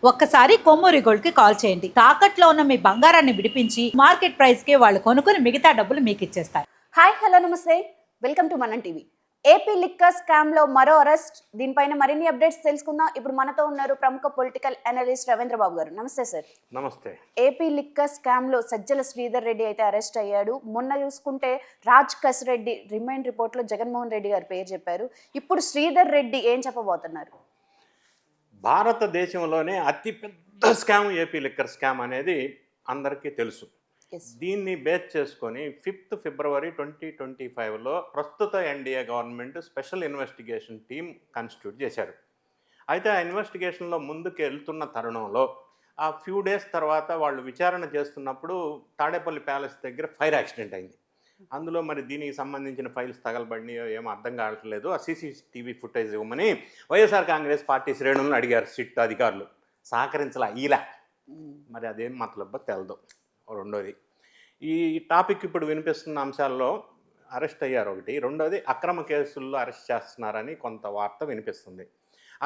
ఒక్కసారి కొమ్మూరి గోల్డ్ కి కాల్ చేయండి. తాకట్లో ఉన్న మీ బంగారాన్ని విడిపించి మార్కెట్ ప్రైస్ కి వాళ్ళు కొనుక్కుని మిగతా డబ్బులు మీకు ఇచ్చేస్తారు. హాయ్ హలో నమస్తే, వెల్కమ్ టు మనం టీవీ. ఏపీ లిక్కర్ స్కామ్ లో మరో అరెస్ట్. దీనిపైన మరిన్ని అప్డేట్స్ తెలుసుకుందాం. ఇప్పుడు మనతో ఉన్నారు ప్రముఖ పొలిటికల్ అనలిస్ట్ రవీంద్ర బాబు గారు. నమస్తే సార్. నమస్తే. ఏపీ లిక్కర్ స్కామ్ లో సజ్జల శ్రీధర్ రెడ్డి అయితే అరెస్ట్ అయ్యాడు. మొన్న చూసుకుంటే రాజ్ కసిరెడ్డి రిమైండ్ రిపోర్ట్ లో జగన్మోహన్ రెడ్డి గారి పేరు చెప్పారు. ఇప్పుడు శ్రీధర్ రెడ్డి ఏం చెప్పబోతున్నారు? భారతదేశంలోనే అతి పెద్ద స్కామ్ ఏపీ లిక్కర్ స్కామ్ అనేది అందరికీ తెలుసు. దీన్ని బేస్ చేసుకొని 5th ఫిబ్రవరి 2025లో ప్రస్తుత NDA government special investigation team constitute చేశారు. అయితే ఆ ఇన్వెస్టిగేషన్లో ముందుకు వెళ్తున్న తరుణంలో ఆ ఫ్యూ డేస్ తర్వాత వాళ్ళు విచారణ చేస్తున్నప్పుడు తాడేపల్లి ప్యాలెస్ దగ్గర ఫైర్ యాక్సిడెంట్ అయింది. అందులో మరి దీనికి సంబంధించిన ఫైల్స్ తగలబడినాయో ఏమో అర్థం కావట్లేదు. ఆ సీసీటీవీ ఫుటేజ్ ఇవ్వమని వైఎస్ఆర్ కాంగ్రెస్ పార్టీ శ్రేణులను అడిగారు సిట్ అధికారులు. సహకరించలా ఇలా మరి అదేం మతలబ్బ తెలదు. రెండోది, ఈ టాపిక్ ఇప్పుడు వినిపిస్తున్న అంశాల్లో అరెస్ట్ అయ్యారు ఒకటి. రెండోది, అక్రమ కేసుల్లో అరెస్ట్ చేస్తున్నారని కొంత వార్త వినిపిస్తుంది.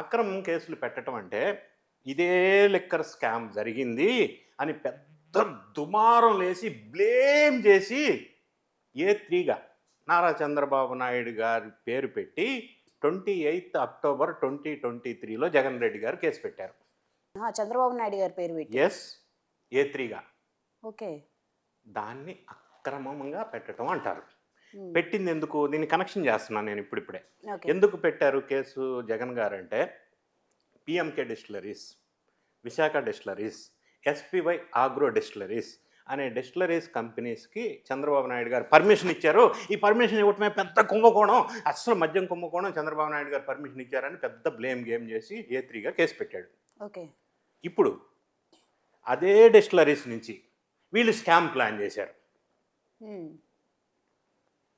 అక్రమం కేసులు పెట్టడం అంటే ఇదే లిక్కర్ స్కామ్ జరిగింది అని పెద్ద దుమారం లేసి బ్లేమ్ చేసి A3గా నారా చంద్రబాబు నాయుడు గారి పేరు పెట్టి 28th అక్టోబర్ 2023లో జగన్ రెడ్డి గారు కేసు పెట్టారు. చంద్రబాబు నాయుడు గారి పేరు పెట్టి A3గా. ఓకే. దాన్ని అక్రమంగా పెట్టడం అంటారు. పెట్టింది ఎందుకు? దీన్ని కనెక్షన్ చేస్తున్నాను నేను ఇప్పుడిప్పుడే. ఎందుకు పెట్టారు కేసు జగన్ గారు అంటే PMK distilleries, Visakha distilleries, SPY agro distilleries అనే డిస్టిలరీస్ కంపెనీస్కి చంద్రబాబు నాయుడు గారు పర్మిషన్ ఇచ్చారు. ఈ పర్మిషన్ ఇవ్వటమే పెద్ద కుంభకోణం, అసలు మద్యం కుంభకోణం. చంద్రబాబు నాయుడు గారు పర్మిషన్ ఇచ్చారని పెద్ద బ్లేమ్ గేమ్ చేసి A3గా కేసు పెట్టాడు. ఓకే. ఇప్పుడు అదే డిస్టిలరీస్ నుంచి వీళ్ళు స్కామ్ ప్లాన్ చేశారు.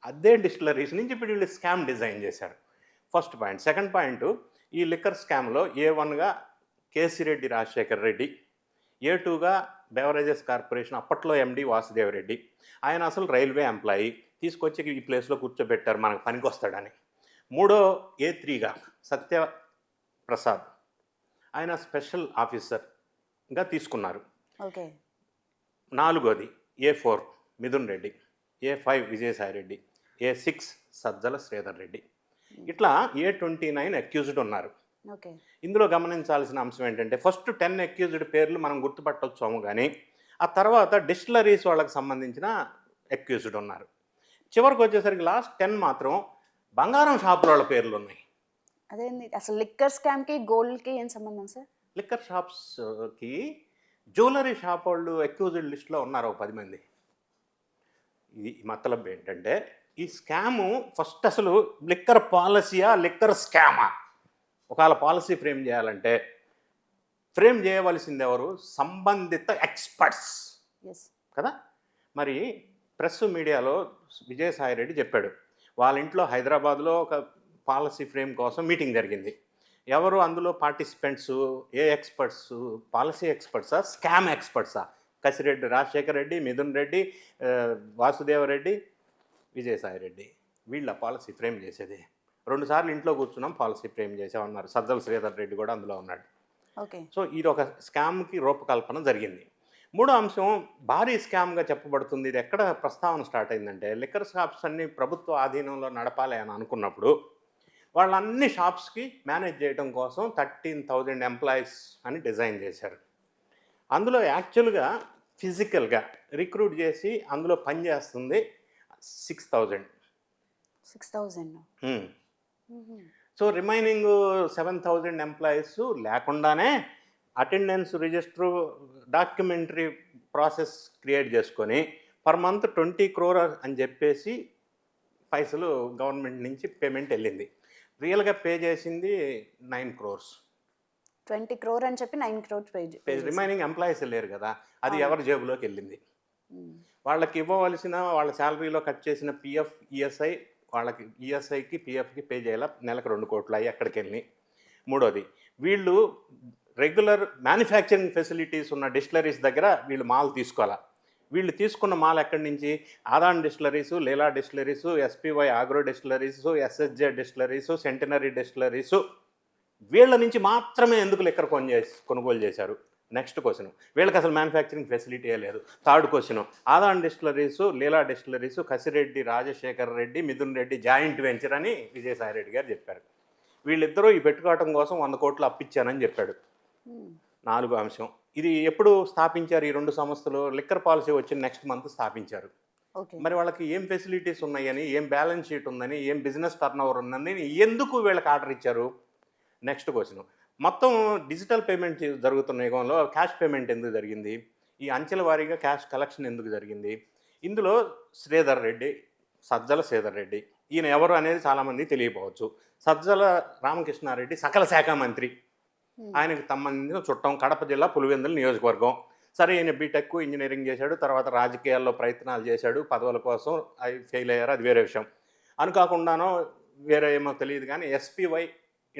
అదే డిస్టిలరీస్ నుంచి ఇప్పుడు వీళ్ళు స్కామ్ డిజైన్ చేశారు. First point. సెకండ్ పాయింట్, ఈ లిక్కర్ స్కామ్లో A1గా కేసిరెడ్డి రాజశేఖర్ రెడ్డి, A2గా బెవరేజెస్ కార్పొరేషన్ అప్పట్లో ఎండి వాసుదేవ్ రెడ్డి. ఆయన అసలు రైల్వే ఎంప్లాయీ, తీసుకొచ్చి ఈ ప్లేస్లో కూర్చోబెట్టారు మనకు పనికి వస్తాడని. మూడో A3గా సత్యప్రసాద్, ఆయన స్పెషల్ ఆఫీసర్గా తీసుకున్నారు. ఓకే. నాలుగోది A4 Mithun Reddy, A5 Vijayasai Reddy, A6 Sajjala Sridhar Reddy. ఇట్లా A29 అక్యూజ్డ్ ఉన్నారు. ఇందులో గమనించాల్సిన అంశం ఏంటంటే ఫస్ట్ 10 అక్యూజ్డ్ పేర్లు మనం గుర్తుపట్టొచ్చాము, కానీ ఆ తర్వాత డిస్టిలరీస్ వాళ్ళకి సంబంధించిన అక్యూజ్డ్ ఉన్నారు. చివరికి వచ్చేసరికి లాస్ట్ 10 మాత్రం బంగారం షాపుల వాళ్ళ పేర్లు ఉన్నాయి. అదేంది అసలు లిక్కర్ స్కామ్కి గోల్డ్కి ఏం సంబంధం సార్? లిక్కర్ షాప్స్కి జ్యువెలరీ షాప్ వాళ్ళు అక్యూజ్డ్ లిస్ట్లో ఉన్నారు 10 మంది. ఇది మతలబ్ ఏంటంటే ఈ స్కాము ఫస్ట్ అసలు లిక్కర్ పాలసీయా లిక్కర్ స్కామా? ఒకవేళ పాలసీ ఫ్రేమ్ చేయాలంటే ఫ్రేమ్ చేయవలసింది ఎవరు? సంబంధిత ఎక్స్పర్ట్స్ కదా. మరి ప్రెస్ మీడియాలో విజయసాయి రెడ్డి చెప్పాడు, వాళ్ళ ఇంట్లో హైదరాబాద్లో ఒక పాలసీ ఫ్రేమ్ కోసం మీటింగ్ జరిగింది. ఎవరు అందులో పార్టిసిపెంట్స్? ఏ ఎక్స్పర్ట్స్? పాలసీ ఎక్స్పర్ట్సా, స్కామ్ ఎక్స్పర్ట్సా? కసిరెడ్డి రాజశేఖర్ రెడ్డి, మిథున్ రెడ్డి, వాసుదేవ రెడ్డి, విజయసాయి రెడ్డి. వీళ్ళ పాలసీ ఫ్రేమ్ చేసేది. 2 సార్లు ఇంట్లో కూర్చున్నాం, పాలసీ ఫ్రేమ్ చేసామన్నారు. సజ్జల శ్రీధర్ రెడ్డి కూడా అందులో ఉన్నాడు. ఓకే. సో ఇది ఒక స్కామ్కి రూపకల్పన జరిగింది. మూడో అంశం భారీ స్కామ్గా చెప్పబడుతుంది. ఇది ఎక్కడ ప్రస్తావన స్టార్ట్ అయిందంటే లిక్కర్ షాప్స్ అన్ని ప్రభుత్వ ఆధీనంలో నడపాలి అని అనుకున్నప్పుడు వాళ్ళన్ని షాప్స్కి మేనేజ్ చేయడం కోసం 13,000 ఎంప్లాయీస్ అని డిజైన్ చేశారు. అందులో యాక్చువల్గా ఫిజికల్గా రిక్రూట్ చేసి అందులో పనిచేస్తుంది 6,000. సో రిమైనింగ్ 7,000 ఎంప్లాయీస్ లేకుండానే attendance register documentary process create చేసుకొని పర్ మంత్ 20 crore అని చెప్పేసి పైసలు గవర్నమెంట్ నుంచి పేమెంట్ వెళ్ళింది. రియల్గా పే చేసింది 9 crores. 20 crore అని చెప్పి 9 crore పే. రిమైనింగ్ ఎంప్లాయీస్ లేరు కదా, అది ఎవరి జేబులోకి వెళ్ళింది? వాళ్ళకి ఇవ్వవలసిన వాళ్ళ శాలరీలో కట్ చేసిన PF ESI, వాళ్ళకి ఈఎస్ఐకి పిఎఫ్కి పే చేయాల, నెలకు 2 కోట్లు అయ్యి అక్కడికి వెళ్ళి. మూడోది, వీళ్ళు రెగ్యులర్ మ్యానుఫ్యాక్చరింగ్ ఫెసిలిటీస్ ఉన్న డిస్టిలరీస్ దగ్గర వీళ్ళు మాల్ తీసుకోవాలా. వీళ్ళు తీసుకున్న మాల్ ఎక్కడి నుంచి? ఆదాన్ డిస్టిలరీసు, లీలా డిస్టిలరీసు, ఎస్పీవై ఆగ్రో డిస్టిలరీసు, SSJ డిస్టిలరీసు, సెంటినరీ డిస్టిలరీసు, వీళ్ళ నుంచి మాత్రమే ఎందుకు లిక్కర్ కొనుగోలు చేశారు? నెక్స్ట్ క్వశ్చన్, వీళ్ళకి అసలు మ్యానుఫ్యాక్చరింగ్ ఫెసిలిటీయే లేదు. Third question, Adan distilleries, Leela distilleries, Kasireddy Rajasekhar Reddy, Mithun Reddy joint venture అని విజయసాయి రెడ్డి గారు చెప్పారు. వీళ్ళిద్దరూ ఈ పెట్టుకోవటం కోసం 100 కోట్లు అప్పిచ్చానని చెప్పాడు. 4వ అంశం, ఇది ఎప్పుడు స్థాపించారు? ఈ 2 సంస్థలు లిక్కర్ పాలసీ వచ్చిన నెక్స్ట్ మంత్ స్థాపించారు. మరి వాళ్ళకి ఏం ఫెసిలిటీస్ ఉన్నాయని, ఏం బ్యాలెన్స్ షీట్ ఉందని, ఏం బిజినెస్ టర్న్ ఓవర్ ఉందని ఎందుకు వీళ్ళకి ఆర్డర్ ఇచ్చారు? నెక్స్ట్ క్వశ్చన్, మొత్తం డిజిటల్ పేమెంట్ జరుగుతున్న యుగంలో క్యాష్ పేమెంట్ ఎందుకు జరిగింది? ఈ అంచెల వారీగా క్యాష్ కలెక్షన్ ఎందుకు జరిగింది? ఇందులో శ్రీధర్ రెడ్డి, సజ్జల శ్రీధర్ రెడ్డి, ఈయన ఎవరు అనేది చాలామంది తెలియకపోవచ్చు. సజ్జల రామకృష్ణారెడ్డి సకల శాఖ మంత్రి, ఆయనకు సంబంధించిన చుట్టం, కడప జిల్లా పులివెందుల నియోజకవర్గం. సరే, ఈయన బీటెక్ ఇంజనీరింగ్ చేశాడు, తర్వాత రాజకీయాల్లో ప్రయత్నాలు చేశాడు, పదవుల కోసం అవి ఫెయిల్ అయ్యారు, అది వేరే విషయం. అనుకోకుండానో వేరే ఏమో తెలియదు కానీ ఎస్పీవై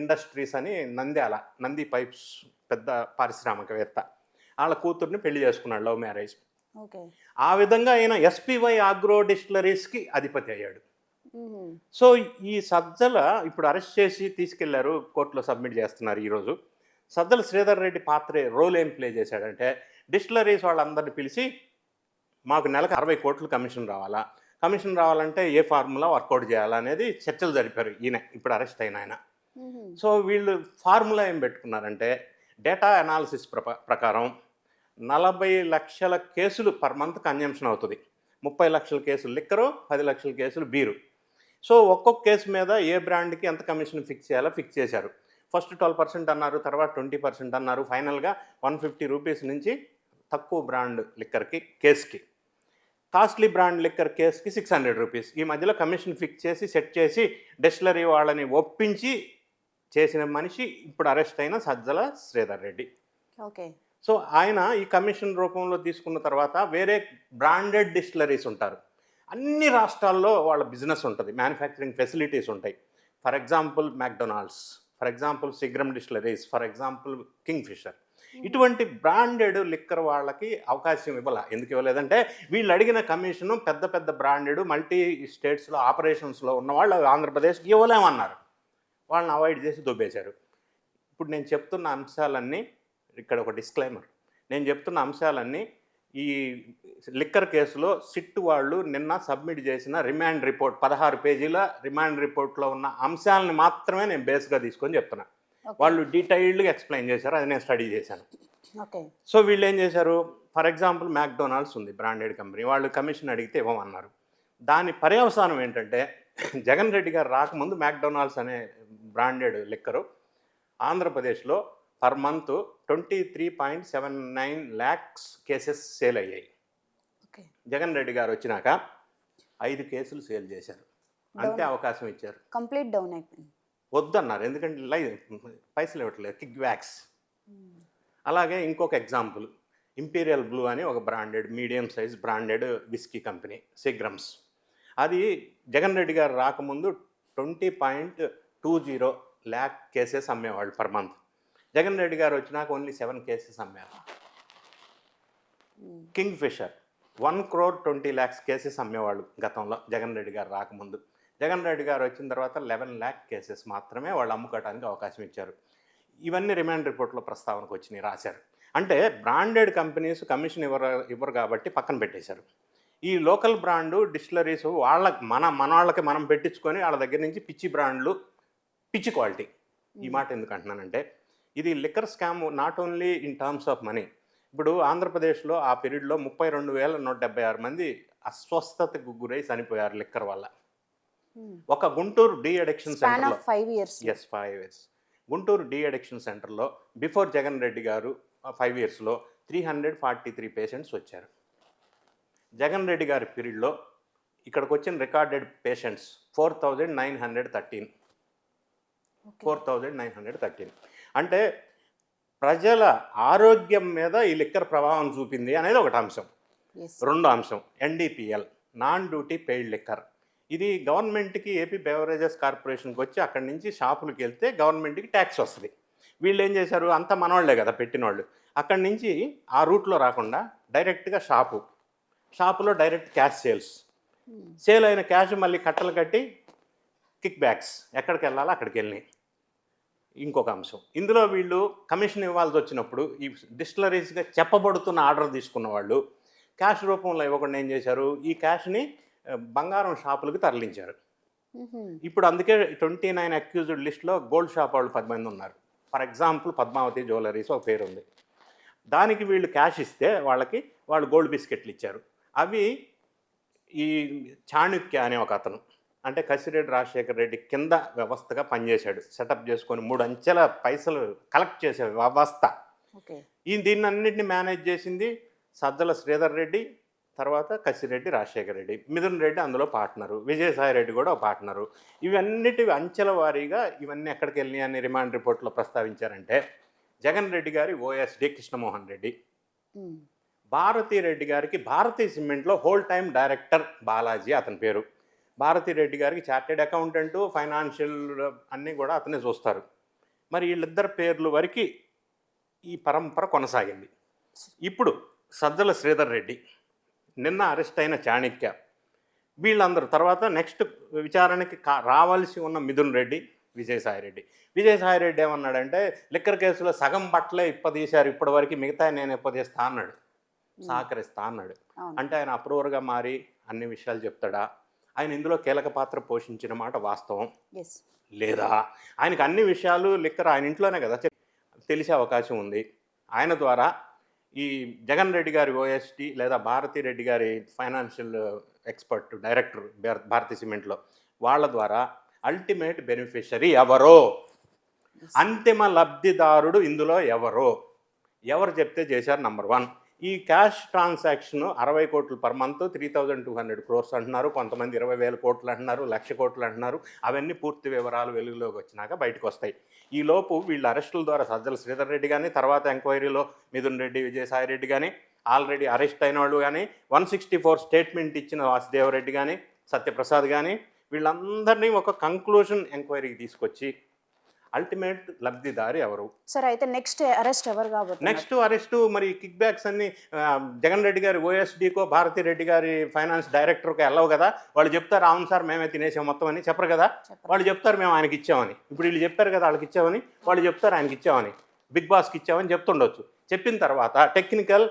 ఇండస్ట్రీస్ అని నంద్యాల, నంది పైప్స్ పెద్ద పారిశ్రామికవేత్త, వాళ్ళ కూతుర్ని పెళ్లి చేసుకున్నాడు, లవ్ మ్యారేజ్. ఆ విధంగా ఆయన ఎస్పీవై ఆగ్రో డిస్టిలరీస్కి అధిపతి అయ్యాడు. సో ఈ సజ్జల ఇప్పుడు అరెస్ట్ చేసి తీసుకెళ్లారు, కోర్టులో సబ్మిట్ చేస్తున్నారు ఈరోజు. సజ్జల శ్రీధర్ రెడ్డి రోల్ ఏం ప్లే చేశాడంటే, డిస్టిలరీస్ వాళ్ళందరినీ పిలిచి మాకు నెలకు 60 కోట్లు కమిషన్ రావాలా, కమిషన్ రావాలంటే ఏ ఫార్ములా వర్కౌట్ చేయాలా అనేది చర్చలు జరిపారు ఈయన ఇప్పుడు అరెస్ట్ అయిన ఆయన. సో వీళ్ళు ఫార్ములా ఏం పెట్టుకున్నారంటే, డేటా అనాలిసిస్ ప్రకారం 40 లక్షల కేసులు పర్ మంత్ కన్జంప్షన్ అవుతుంది. 30 లక్షల కేసులు లిక్కరు, 10 లక్షల కేసులు బీరు. సో ఒక్కొక్క కేసు మీద ఏ బ్రాండ్కి ఎంత కమిషన్ ఫిక్స్ చేయాలో ఫిక్స్ చేశారు. ఫస్ట్ 12% అన్నారు, తర్వాత 20% అన్నారు. ఫైనల్గా 150 రూపీస్ నుంచి తక్కువ బ్రాండ్ లిక్కర్కి కేసుకి, కాస్ట్లీ బ్రాండ్ లిక్కర్ కేసుకి 600 రూపీస్. ఈ మధ్యలో కమిషన్ ఫిక్స్ చేసి సెట్ చేసి డిస్టిలరీ వాళ్ళని ఒప్పించి చేసిన మనిషి ఇప్పుడు అరెస్ట్ అయిన సజ్జల శ్రీధర్ రెడ్డి. సో ఆయన ఈ కమిషన్ రూపంలో తీసుకున్న తర్వాత వేరే బ్రాండెడ్ డిస్టిలరీస్ ఉంటారు, అన్ని రాష్ట్రాల్లో వాళ్ళ బిజినెస్ ఉంటుంది, మ్యానుఫ్యాక్చరింగ్ ఫెసిలిటీస్ ఉంటాయి. For example McDonald's, for example Seagram distilleries, for example Kingfisher. ఇటువంటి బ్రాండెడ్ లిక్కర్ వాళ్ళకి అవకాశం ఇవ్వాల. ఎందుకు ఇవ్వలేదంటే, వీళ్ళు అడిగిన కమిషను పెద్ద పెద్ద బ్రాండెడ్ మల్టీ స్టేట్స్లో ఆపరేషన్స్లో ఉన్న వాళ్ళు ఆంధ్రప్రదేశ్కి ఇవ్వలేమన్నారు. వాళ్ళని అవాయిడ్ చేసి దొబ్బేశారు. ఇప్పుడు నేను చెప్తున్న అంశాలన్నీ, ఇక్కడ ఒక డిస్క్లైమర్, నేను చెప్తున్న అంశాలన్నీ ఈ లిక్కర్ కేసులో సిట్ వాళ్ళు నిన్న సబ్మిట్ చేసిన రిమాండ్ రిపోర్ట్, 16 పేజీల రిమాండ్ రిపోర్ట్లో ఉన్న అంశాలను మాత్రమే నేను బేస్గా తీసుకొని చెప్తున్నా. వాళ్ళు డీటెయిల్డ్గా ఎక్స్ప్లెయిన్ చేశారు, అది నేను స్టడీ చేశాను. సో వీళ్ళు ఏం చేశారు, ఫర్ ఎగ్జాంపుల్ మ్యాక్డొనాల్డ్స్ ఉంది, బ్రాండెడ్ కంపెనీ, వాళ్ళు కమిషన్ అడిగితే ఇవ్వమన్నారు. దాని పర్యవసానం ఏంటంటే, జగన్ రెడ్డి గారు రాకముందు మ్యాక్డొనాల్డ్స్ అనే బ్రాండెడ్ లిక్కరు ఆంధ్రప్రదేశ్లో per month 23.79 lakhs cases sale అయ్యాయి. జగన్ రెడ్డి గారు వచ్చినాక 5 కేసులు సేల్ చేశారు, అంతే అవకాశం ఇచ్చారు. కంప్లీట్ డౌన్ అయిపోయింది, వద్దన్నారు, ఎందుకంటే పైసలు ఇవ్వట్లేదు, కిక్ బ్యాక్స్. అలాగే ఇంకొక ఎగ్జాంపుల్, ఇంపీరియల్ బ్లూ అని ఒక branded medium size branded whisky company, Seagram's. అది జగన్ రెడ్డి గారు రాకముందు 20.20 lakh కేసెస్ అమ్మేవాళ్ళు పర్ మంత్. జగన్ రెడ్డి గారు వచ్చినాక ఓన్లీ 7 కేసెస్ అమ్మారు. కింగ్ ఫిషర్ 1.20 crore కేసెస్ అమ్మేవాళ్ళు గతంలో, జగన్ రెడ్డి గారు రాకముందు. జగన్ రెడ్డి గారు వచ్చిన తర్వాత 11 lakh కేసెస్ మాత్రమే వాళ్ళు అమ్ముకోవడానికి అవకాశం ఇచ్చారు. ఇవన్నీ రిమాండ్ రిపోర్ట్లో ప్రస్తావనకు వచ్చినాయి, రాశారు. అంటే బ్రాండెడ్ కంపెనీస్ కమిషన్ ఇవ్వరు కాబట్టి పక్కన పెట్టేశారు. ఈ లోకల్ బ్రాండు డిస్టిలరీస్ మన వాళ్ళకి మనం పెట్టించుకొని వాళ్ళ దగ్గర నుంచి పిచ్చి బ్రాండ్లు, పిచ్చి క్వాలిటీ. ఈ మాట ఎందుకు అంటున్నానంటే, ఇది liquor scam not only in terms of money. ఇప్పుడు ఆంధ్రప్రదేశ్లో ఆ పీరియడ్లో 32,176 మంది అస్వస్థతకు గురై చనిపోయారు లిక్కర్ వల్ల. ఒక గుంటూరు డి అడిక్షన్ సెంటర్లో 5 years గుంటూరు డి అడిక్షన్ సెంటర్లో బిఫోర్ జగన్ రెడ్డి గారు 5 yearsలో 343 పేషెంట్స్ వచ్చారు. జగన్ రెడ్డి గారి పీరియడ్లో ఇక్కడికి వచ్చిన రికార్డెడ్ పేషెంట్స్ 4,913. అంటే ప్రజల ఆరోగ్యం మీద ఈ లిక్కర్ ప్రభావం చూపింది అనేది ఒకటి అంశం. రెండో అంశం NDPL, non duty paid liquor. ఇది గవర్నమెంట్కి, ఏపీ బెవరేజెస్ కార్పొరేషన్కి వచ్చి అక్కడి నుంచి షాపులకి వెళ్తే గవర్నమెంట్కి ట్యాక్స్ వస్తుంది. వీళ్ళు ఏం చేశారు, అంతా మనవాళ్లే కదా పెట్టినోళ్ళు, అక్కడి నుంచి ఆ రూట్లో రాకుండా డైరెక్ట్గా షాపులో డైరెక్ట్ క్యాష్ సేల్ అయిన క్యాష్ మళ్ళీ కట్టలు కట్టి కిక్ బ్యాక్స్ ఎక్కడికి వెళ్ళాలో అక్కడికి వెళ్ళినాయి. ఇంకొక అంశం. ఇందులో వీళ్ళు కమిషన్ ఇవ్వాల్సి వచ్చినప్పుడు ఈ డిస్టిలరీస్గా చెప్పబడుతున్న ఆర్డర్ తీసుకున్న వాళ్ళు క్యాష్ రూపంలో ఇవ్వకుండా ఏం చేశారు, ఈ క్యాష్ని బంగారం షాపులకు తరలించారు. ఇప్పుడు అందుకే 29 అక్యూజ్డ్ లిస్ట్లో గోల్డ్ షాప్ వాళ్ళు 10 మంది ఉన్నారు. ఫర్ ఎగ్జాంపుల్ పద్మావతి జ్యువెలరీస్ ఒక పేరు ఉంది. దానికి వీళ్ళు క్యాష్ ఇస్తే వాళ్ళు గోల్డ్ బిస్కెట్లు ఇచ్చారు. అవి ఈ చాణుక్య అనే ఒక అతను, అంటే కసిరెడ్డి రాజశేఖర రెడ్డి కింద వ్యవస్థగా పనిచేశాడు. సెటప్ చేసుకొని 3 అంచెల పైసలు కలెక్ట్ చేసే వ్యవస్థ. దీన్ని అన్నింటినీ మేనేజ్ చేసింది సజ్జల శ్రీధర్ రెడ్డి, తర్వాత కసిరెడ్డి రాజశేఖర రెడ్డి, మిథున్ రెడ్డి అందులో పార్ట్నరు, విజయసాయి రెడ్డి కూడా పార్ట్నరు. ఇవన్నిటి అంచెల వారీగా ఇవన్నీ ఎక్కడికి వెళ్ళినాయి అని రిమాండ్ రిపోర్ట్లో ప్రస్తావించారంటే జగన్ రెడ్డి గారి ఓఎస్డి కృష్ణమోహన్ రెడ్డి, భారతీ రెడ్డి గారికి భారతీ సిమెంట్లో హోల్ టైమ్ డైరెక్టర్ బాలాజీ అతని పేరు. భారతీ రెడ్డి గారికి చార్టెడ్ అకౌంటెంటు, ఫైనాన్షియల్ అన్నీ కూడా అతనే చూస్తారు. మరి వీళ్ళిద్దరు పేర్లు వరకు ఈ పరంపర కొనసాగింది. ఇప్పుడు సజ్జల శ్రీధర్ రెడ్డి, నిన్న అరెస్ట్ అయిన చాణక్య, వీళ్ళందరూ తర్వాత నెక్స్ట్ విచారణకి రావాల్సి ఉన్న మిథున్ రెడ్డి, విజయసాయి రెడ్డి ఏమన్నాడంటే లిక్కర్ కేసులో సగం బట్టలే ఇప్పదీశారు ఇప్పటివరకు, మిగతా నేను ఇప్పదీస్తా అన్నాడు, సహకరిస్తా అన్నాడు. అంటే ఆయన అప్రూవర్గా మారి అన్ని విషయాలు చెప్తాడా? ఆయన ఇందులో కీలక పాత్ర పోషించిన మాట వాస్తవం లేదా? ఆయనకు అన్ని విషయాలు లిక్కర్ ఆయన ఇంట్లోనే కదా తెలిసే అవకాశం ఉంది. ఆయన ద్వారా ఈ జగన్ రెడ్డి గారి ఓఎస్టీ లేదా భారతీ రెడ్డి గారి ఫైనాన్షియల్ ఎక్స్పర్ట్ డైరెక్టర్ భారతీ సిమెంట్లో వాళ్ళ ద్వారా అల్టిమేట్ బెనిఫిషరీ ఎవరో, అంతిమ లబ్ధిదారుడు ఇందులో ఎవరు చెప్తే చేశారు. నంబర్ 1, ఈ క్యాష్ ట్రాన్సాక్షన్ 60 కోట్లు పర్ మంత్, 3200 crores అంటున్నారు, కొంతమంది 20,000 కోట్లు అంటున్నారు, 1,00,000 కోట్లు అంటున్నారు. అవన్నీ పూర్తి వివరాలు వెలుగులోకి వచ్చినాక బయటకు వస్తాయి. ఈలోపు వీళ్ళ అరెస్టుల ద్వారా సజ్జల శ్రీధర్ రెడ్డి కానీ, తర్వాత ఎంక్వైరీలో మిథున్ రెడ్డి, విజయసాయి రెడ్డి కానీ, ఆల్రెడీ అరెస్ట్ అయిన వాళ్ళు కానీ, 164 స్టేట్మెంట్ ఇచ్చిన వాసుదేవరెడ్డి కానీ, సత్యప్రసాద్ కానీ, వీళ్ళందరినీ ఒక కంక్లూజన్ ఎంక్వైరీకి తీసుకొచ్చి అల్టిమేట్ లబ్ధిదారి ఎవరు. సరే, అయితే నెక్స్ట్ అరెస్ట్ ఎవరు కాబోతున్నారు? నెక్స్ట్ అరెస్టు మరి కిక్ బ్యాక్స్ అన్ని జగన్ రెడ్డి గారి ఓఎస్డీకో భారతీ రెడ్డి గారి ఫైనాన్స్ డైరెక్టర్కో వెళ్ళవు కదా. వాళ్ళు చెప్తారు అవును సార్ మేమే తినేసాం మొత్తం అని చెప్పరు కదా. వాళ్ళు చెప్తారు మేము ఆయనకి ఇచ్చామని. ఇప్పుడు వీళ్ళు చెప్పారు కదా వాళ్ళకి ఇచ్చామని, వాళ్ళు చెప్తారు ఆయనకి ఇచ్చామని, బిగ్ బాస్కి ఇచ్చామని చెప్తుండొచ్చు. చెప్పిన తర్వాత టెక్నికల్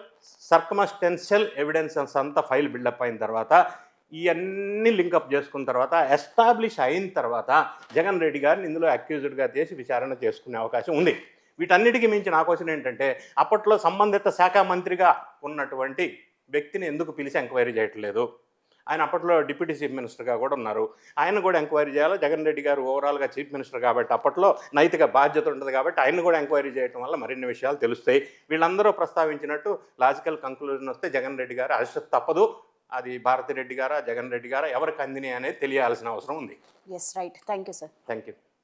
సర్కమస్టెన్షియల్ ఎవిడెన్స్ అంతా ఫైల్ బిల్డప్ అయిన తర్వాత ఇవన్నీ లింకప్ చేసుకున్న తర్వాత ఎస్టాబ్లిష్ అయిన తర్వాత జగన్ రెడ్డి గారిని ఇందులో అక్యూజ్డ్గా చేసి విచారణ చేసుకునే అవకాశం ఉంది. వీటన్నిటికీ మించి నా క్వశ్చన్ ఏంటంటే అప్పట్లో సంబంధిత శాఖ మంత్రిగా ఉన్నటువంటి వ్యక్తిని ఎందుకు పిలిచి ఎంక్వైరీ చేయట్లేదు? ఆయన అప్పట్లో డిప్యూటీ చీఫ్ మినిస్టర్గా కూడా ఉన్నారు. ఆయన కూడా ఎంక్వైరీ చేయాలి. జగన్ రెడ్డి గారు ఓవరాల్గా చీఫ్ మినిస్టర్ కాబట్టి అప్పట్లో నైతిక బాధ్యత ఉంటుంది కాబట్టి ఆయన కూడా ఎంక్వైరీ చేయడం వల్ల మరిన్ని విషయాలు తెలుస్తాయి. వీళ్ళందరూ ప్రస్తావించినట్టు లాజికల్ కంక్లూజన్ వస్తే జగన్ రెడ్డి గారు అరెస్ట్ తప్పదు. అది భారతీ రెడ్డి గారా, జగన్ రెడ్డి గారా, ఎవరికి అందినాయి అనేది తెలియాల్సిన అవసరం ఉంది. Yes, right. Thank you sir. Thank you.